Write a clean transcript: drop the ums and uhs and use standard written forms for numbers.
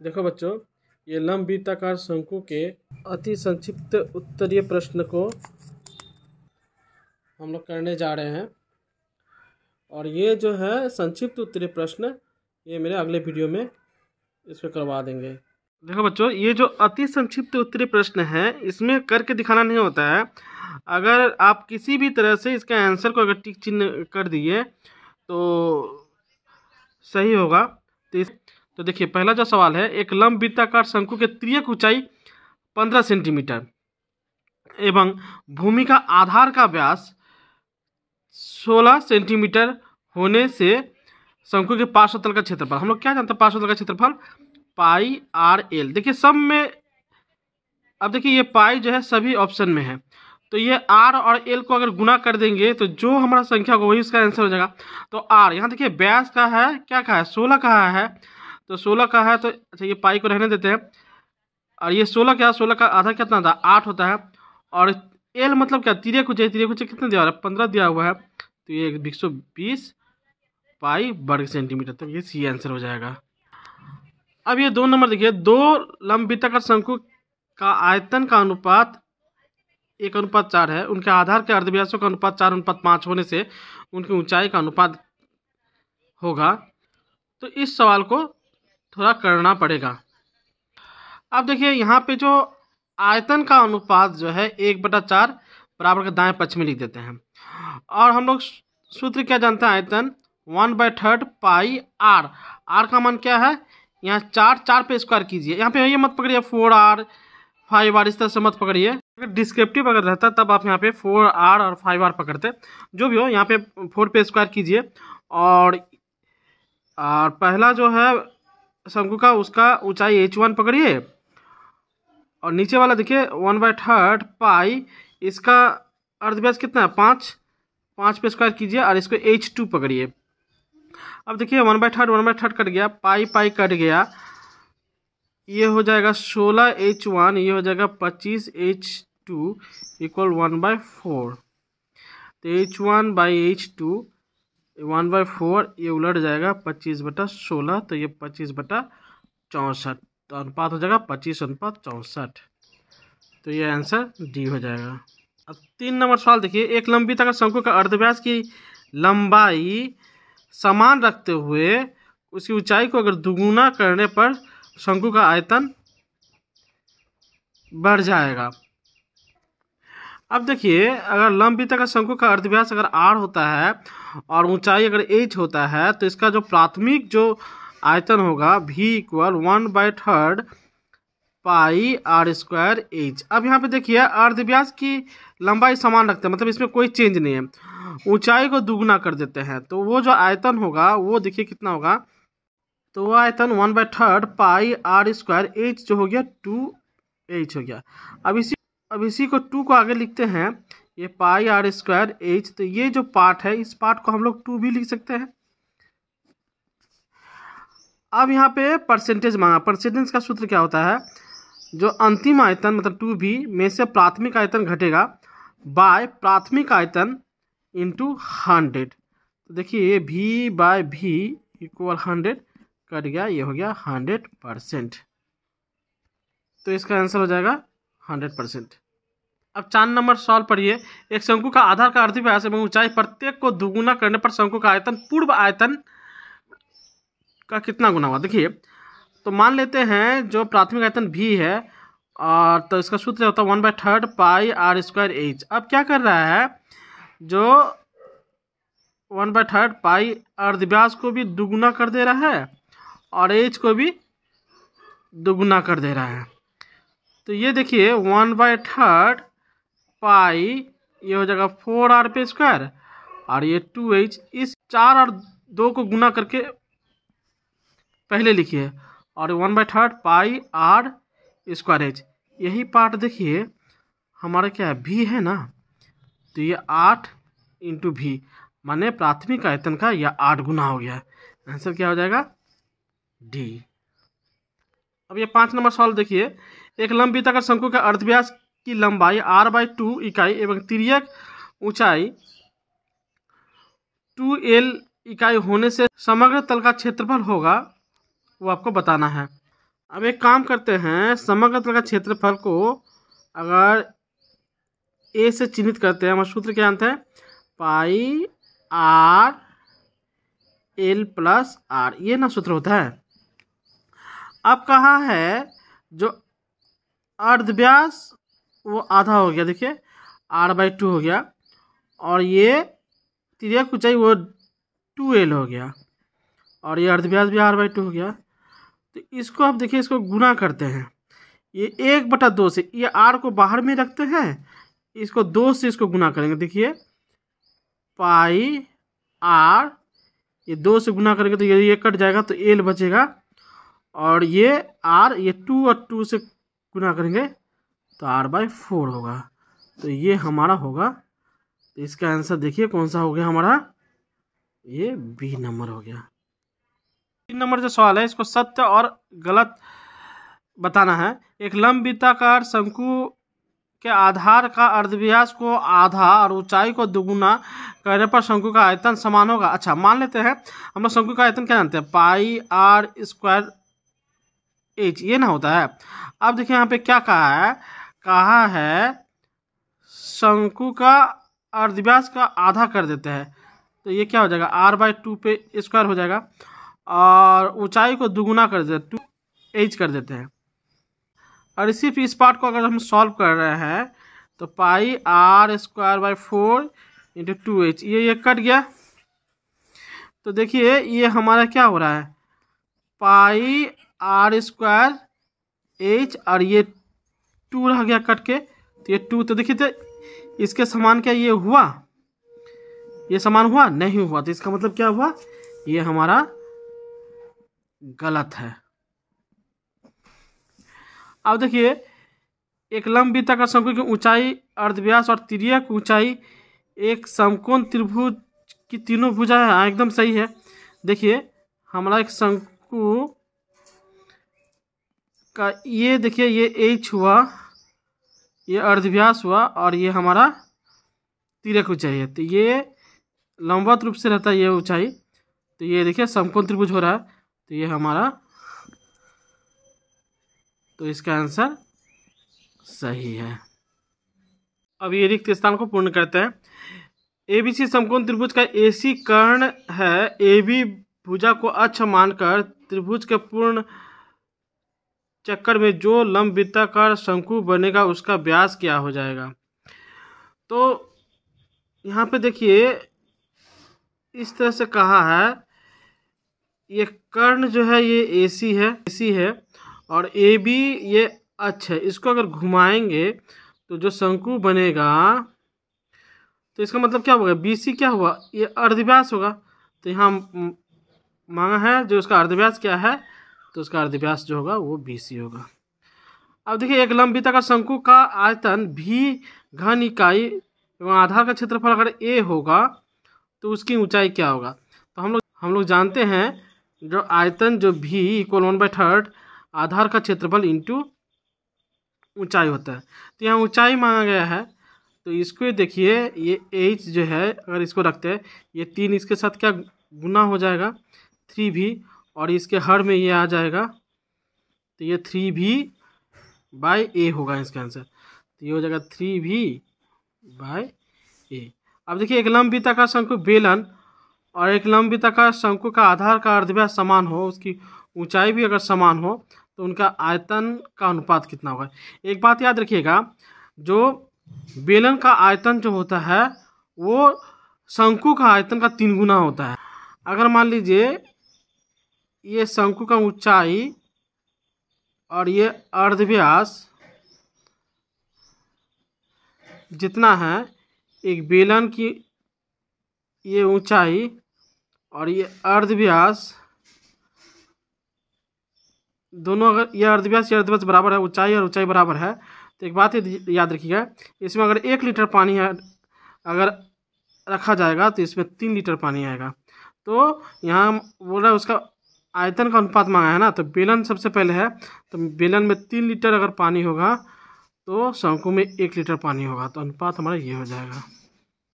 देखो बच्चों, ये लंबवृत्ताकार शंकु के अति संक्षिप्त उत्तरीय प्रश्न को हम लोग करने जा रहे हैं। और ये जो है संक्षिप्त उत्तरीय प्रश्न, ये मेरे अगले वीडियो में इसमें करवा देंगे। देखो बच्चों, ये जो अति संक्षिप्त उत्तरीय प्रश्न है, इसमें करके दिखाना नहीं होता है। अगर आप किसी भी तरह से इसका आंसर को अगर टिक चिन्ह कर दिए तो सही होगा। तो देखिए, पहला जो सवाल है, एक लंबवृत्ताकार शंकु के तिर्यक ऊंचाई 15 सेंटीमीटर एवं भूमि का आधार का व्यास 16 सेंटीमीटर होने से शंकु के पार्श्वतल का क्षेत्रफल, हम लोग क्या जानते हैं पार्श्वतल का क्षेत्रफल, पाई आर एल। देखिए सब में, अब देखिए ये पाई जो है सभी ऑप्शन में है, तो ये आर और एल को अगर गुना कर देंगे तो जो हमारा संख्या होगा वही उसका आंसर हो जाएगा। तो आर यहाँ देखिए व्यास का है, क्या कहा है, 16 कहा है, तो 16 का है, तो अच्छा ये पाई को रहने देते हैं। और ये 16 क्या, 16 का आधा कितना था, 8 होता है। और एल मतलब क्या, तिर्यक ऊंचाई कितना दिया हुआ है, 15 दिया हुआ है, तो ये 120 पाई वर्ग सेंटीमीटर, तो ये सी आंसर हो जाएगा। अब ये 2 नंबर देखिए, दो लंबवृत्ताकार शंकु का आयतन का अनुपात 1:4 है, उनके आधार के अर्धव्यासों का अनुपात 4:5 होने से उनकी ऊंचाई का अनुपात होगा। तो इस सवाल को थोड़ा करना पड़ेगा। अब देखिए यहाँ पे जो आयतन का अनुपात जो है 1/4 बराबर के दाएं पक्ष में लिख देते हैं। और हम लोग सूत्र क्या जानते हैं, आयतन 1/3 पाई आर। आर का मान क्या है, यहाँ 4 पे स्क्वायर कीजिए, यहाँ पे ये मत पकड़िए 4r 5r, इस तरह से मत पकड़िए। अगर डिस्क्रिप्टिव अगर रहता तब आप यहाँ पे 4r और 5r पकड़ते, जो भी हो यहाँ पे 4 पे स्क्वायर कीजिए। और पहला जो है शंकु का, उसका ऊंचाई h1 पकड़िए, और नीचे वाला देखिए 1/3 पाई, इसका अर्धव्यास कितना है, 5 पे स्क्वायर कीजिए और इसको h2 पकड़िए। अब देखिए 1/3 कट गया, पाई कट गया, ये हो जाएगा 16h1, ये हो जाएगा 25h2 इक्वल 1/4। तो h1/h2 1/4, ये उलट जाएगा 25/16, तो ये 25/64, तो अनुपात हो जाएगा 25:64। तो ये आंसर डी हो जाएगा। अब 3 नंबर सवाल देखिए, एक लंबवृत्ताकार शंकु का अर्धव्यास की लंबाई समान रखते हुए उसकी ऊंचाई को अगर दुगुना करने पर शंकु का आयतन बढ़ जाएगा। अब देखिए, अगर लंबवृत्ताकार शंकु का अर्धव्यास अगर r होता है और ऊंचाई अगर h होता है, तो इसका जो प्राथमिक जो आयतन होगा v इक्वल 1/3 पाई r² h। अब यहाँ पे देखिए अर्धव्यास की लंबाई समान रखते हैं, मतलब इसमें कोई चेंज नहीं है, ऊंचाई को दुगुना कर देते हैं, तो वो जो आयतन होगा वो देखिए कितना होगा, तो वो आयतन 1/3 पाई r² h जो हो गया 2h हो गया। अब इसी को 2 को आगे लिखते हैं, ये पाई r² h, तो ये जो पार्ट है इस पार्ट को हम लोग 2 भी लिख सकते हैं। अब यहाँ पे परसेंटेज मांगा, परसेंटेज का सूत्र क्या होता है, जो अंतिम आयतन मतलब 2b में से प्राथमिक आयतन घटेगा बाय प्राथमिक आयतन इंटू 100। तो देखिए v/v इक्वल 100 कट गया, ये हो गया 100%, तो इसका आंसर हो जाएगा 100%। अब 4 नंबर सवाल पढ़िए, एक शंकु का आधार का अर्धव्यास एवं ऊंचाई प्रत्येक को दुगुना करने पर शंकु का आयतन पूर्व आयतन का कितना गुना हुआ। देखिए, तो मान लेते हैं जो प्राथमिक आयतन v है, और तो इसका सूत्र होता है 1/3 पाई r² h। अब क्या कर रहा है, जो 1/3 पाई अर्धव्यास को भी दुगुना कर दे रहा है और h को भी दुगुना कर दे रहा है। तो ये देखिए 1/3 पाई, ये हो जाएगा 4r पे स्क्वायर, और ये 2h, इस 4 और 2 को गुना करके पहले लिखिए, और 1/3 पाई r² h, यही पार्ट देखिए हमारा क्या है, v है ना, तो ये 8 × v, माने प्राथमिक आयतन का यह 8 गुना हो गया। आंसर क्या हो जाएगा, डी। अब ये 5 नंबर सवाल देखिए, एक लंबवृत्ताकार शंकु का अर्धव्यास की लंबाई r/2 इकाई एवं तिर्यक ऊंचाई 2l इकाई होने से समग्र तल का क्षेत्रफल होगा, वो आपको बताना है। अब एक काम करते हैं, समग्र तल का क्षेत्रफल को अगर ए से चिन्हित करते हैं, हमारा सूत्र क्या जानते हैं, पाई आर एल प्लस आर, ये ना सूत्र होता है। अब कहा है जो अर्धव्यास वो आधा हो गया, देखिए r/2 हो गया, और ये तिर्यक ऊंचाई वो 2l हो गया, और ये अर्धव्यास भी r/2 हो गया। तो इसको आप देखिए, इसको गुना करते हैं, ये 1/2 से, ये r को बाहर में रखते हैं, इसको 2 से इसको गुना करेंगे। देखिए पाई आर, ये 2 से गुना करेंगे तो ये कट जाएगा तो l बचेगा, और ये r, ये 2 और 2 से गुना करेंगे तो r/4 होगा। तो ये हमारा होगा, तो इसका आंसर देखिए कौन सा हो गया हमारा, ये बी नंबर हो गया। 3 नंबर जो सवाल है, इसको सत्य और गलत बताना है। एक लंबवृत्ताकार शंकु के आधार का अर्धव्यास को आधा और ऊंचाई को दुगुना करने पर शंकु का आयतन समान होगा। अच्छा, मान लेते हैं हम लोग शंकु का आयतन क्या जानते हैं, पाई आर स्क्वायर एच, ये ना होता है। अब देखिए यहाँ पे क्या कहा है शंकु का अर्धव्यास का आधा कर देते हैं, तो ये क्या हो जाएगा, r/2 पे स्क्वायर हो जाएगा, और ऊंचाई को दुगुना कर देते 2h कर देते हैं। और इस पार्ट को अगर हम सॉल्व कर रहे हैं तो पाई r²/4 × 2h, ये कट गया। तो देखिए ये हमारा क्या हो रहा है, पाई r²h, और ये 2 रह गया कट के, तो ये 2, तो देखिए तो इसके समान क्या ये हुआ, ये समान हुआ नहीं हुआ, तो इसका मतलब क्या हुआ, ये हमारा गलत है। अब देखिए एक लंबवृत्ताकार शंकु की ऊंचाई, अर्धव्यास और तिर्यक ऊंचाई एक समकोण त्रिभुज की तीनों भुजाएं हैं, एकदम सही है। देखिए हमारा एक शंकु का ये देखिए ये h हुआ, ये अर्धव्यास हुआ, और ये हमारा तिर्यक ऊंचाई है, तो ये लंबवत रूप से रहता है ये ऊंचाई, तो ये देखिए समकोण त्रिभुज हो रहा है, तो ये हमारा, तो इसका आंसर सही है। अब ये रिक्त स्थान को पूर्ण करते हैं। एबीसी समकोण त्रिभुज का एसी कर्ण है, एबी भुजा को अक्ष मानकर त्रिभुज के पूर्ण चक्कर में जो लंबवृत्ताकार शंकु बनेगा उसका व्यास क्या हो जाएगा। तो यहाँ पे देखिए इस तरह से कहा है, ये कर्ण जो है ये एसी है, और ए बी ये अक्ष है, इसको अगर घुमाएंगे तो जो शंकु बनेगा, तो इसका मतलब क्या होगा, बीसी क्या हुआ, ये अर्धव्यास होगा। तो यहाँ मांगा है जो उसका अर्धव्यास क्या है, तो उसका अर्धव्यास जो होगा वो बीसी होगा। अब देखिए एक लंबवृत्ताकार शंकु का आयतन भी घन इकाई एवं आधार का क्षेत्रफल अगर ए होगा तो उसकी ऊंचाई क्या होगा। तो हम लोग जानते हैं जो आयतन जो भी इक्वल 1/3 आधार का क्षेत्रफल इंटू ऊंचाई होता है। तो यहाँ ऊंचाई मांगा गया है, तो इसको देखिए ये h जो है अगर इसको रखते हैं, ये 3 इसके साथ क्या गुना हो जाएगा 3v, और इसके हर में ये आ जाएगा, तो ये 3v/a होगा इसका आंसर। तो ये हो जाएगा 3v/a। अब देखिए एक लंबवृत्ताकार शंकु बेलन और एक लंबवृत्ताकार शंकु का आधार का अर्धव्यास समान हो, उसकी ऊंचाई भी अगर समान हो, तो उनका आयतन का अनुपात कितना होगा। एक बात याद रखिएगा, जो बेलन का आयतन जो होता है वो शंकु का आयतन का 3 गुना होता है। अगर मान लीजिए ये शंकु का ऊंचाई और ये अर्धव्यास जितना है, एक बेलन की ये ऊंचाई और ये अर्धव्यास दोनों, अगर ये अर्धव्यास बराबर है, ऊंचाई और ऊंचाई बराबर है, तो एक बात याद रखिएगा, इसमें अगर 1 लीटर पानी है अगर रखा जाएगा तो इसमें 3 लीटर पानी आएगा। तो यहाँ बोल रहा है उसका आयतन का अनुपात मांगा है ना, तो बेलन सबसे पहले है, तो बेलन में 3 लीटर अगर पानी होगा तो शंकु में 1 लीटर पानी होगा, तो अनुपात हमारा ये हो जाएगा।